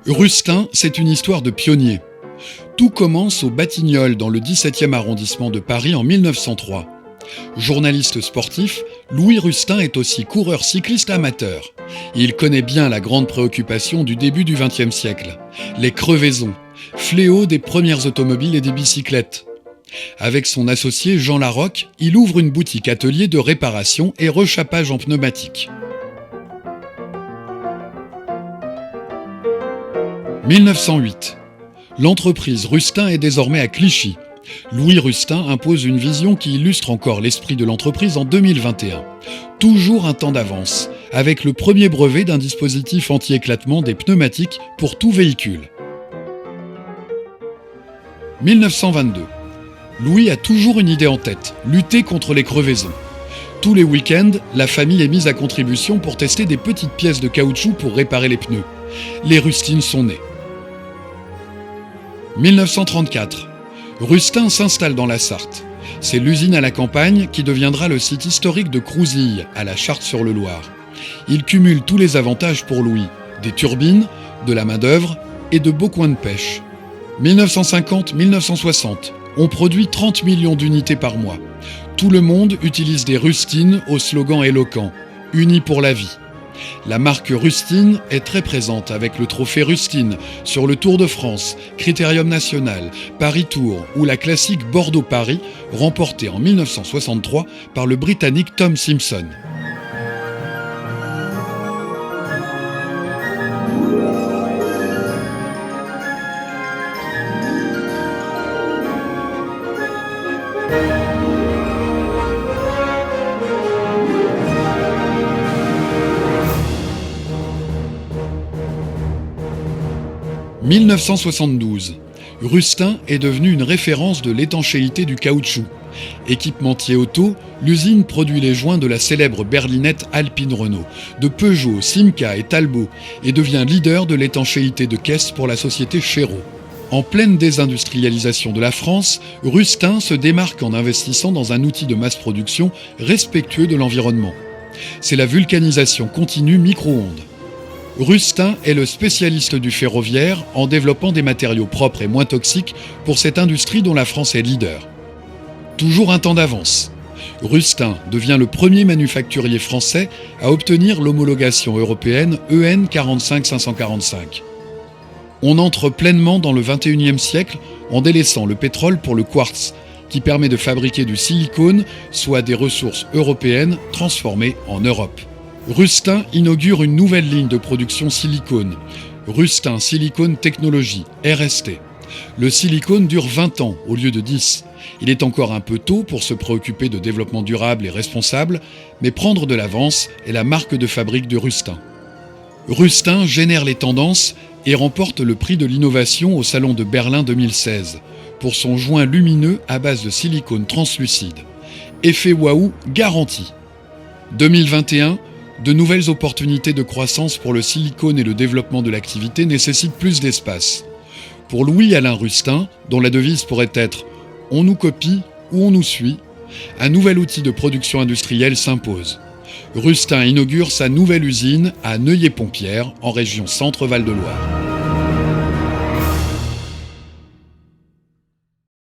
Rustin, c'est une histoire de pionnier. Tout commence au Batignolles, dans le 17e arrondissement de Paris en 1903. Journaliste sportif, Louis Rustin est aussi coureur cycliste amateur. Il connaît bien la grande préoccupation du début du XXe siècle, les crevaisons, fléau des premières automobiles et des bicyclettes. Avec son associé Jean Larocque, il ouvre une boutique atelier de réparation et rechappage en pneumatique. 1908. L'entreprise Rustin est désormais à Clichy. Louis Rustin impose une vision qui illustre encore l'esprit de l'entreprise en 2021. Toujours un temps d'avance, avec le premier brevet d'un dispositif anti-éclatement des pneumatiques pour tout véhicule. 1922. Louis a toujours une idée en tête, lutter contre les crevaisons. Tous les week-ends, la famille est mise à contribution pour tester des petites pièces de caoutchouc pour réparer les pneus. Les rustines sont nées. 1934. Rustin s'installe dans la Sarthe. C'est l'usine à la campagne qui deviendra le site historique de Crouzilles, à la Charte-sur-le-Loir. Il cumule tous les avantages pour Louis, des turbines, de la main-d'œuvre et de beaux coins de pêche. 1950-1960, on produit 30 millions d'unités par mois. Tout le monde utilise des rustines au slogan éloquent « Unis pour la vie ». La marque Rustine est très présente avec le trophée Rustine sur le Tour de France, Critérium National, Paris-Tours ou la classique Bordeaux-Paris, remportée en 1963 par le Britannique Tom Simpson. « 1972. Rustin est devenu une référence de l'étanchéité du caoutchouc. Équipementier auto, l'usine produit les joints de la célèbre berlinette Alpine Renault, de Peugeot, Simca et Talbot et devient leader de l'étanchéité de caisse pour la société Chéreau. En pleine désindustrialisation de la France, Rustin se démarque en investissant dans un outil de masse production respectueux de l'environnement. C'est la vulcanisation continue micro-ondes. Rustin est le spécialiste du ferroviaire en développant des matériaux propres et moins toxiques pour cette industrie dont la France est leader. Toujours un temps d'avance. Rustin devient le premier manufacturier français à obtenir l'homologation européenne EN 45545. On entre pleinement dans le XXIe siècle en délaissant le pétrole pour le quartz, qui permet de fabriquer du silicone, soit des ressources européennes transformées en Europe. Rustin inaugure une nouvelle ligne de production silicone, Rustin Silicone Technologies, RST. Le silicone dure 20 ans au lieu de 10. Il est encore un peu tôt pour se préoccuper de développement durable et responsable, mais prendre de l'avance est la marque de fabrique de Rustin. Rustin génère les tendances et remporte le prix de l'innovation au Salon de Berlin 2016 pour son joint lumineux à base de silicone translucide. Effet waouh garanti. 2021, de nouvelles opportunités de croissance pour le silicone et le développement de l'activité nécessitent plus d'espace. Pour Louis-Alain Rustin, dont la devise pourrait être « On nous copie ou on nous suit », un nouvel outil de production industrielle s'impose. Rustin inaugure sa nouvelle usine à Neuillé-Pompierre, en région Centre-Val de Loire.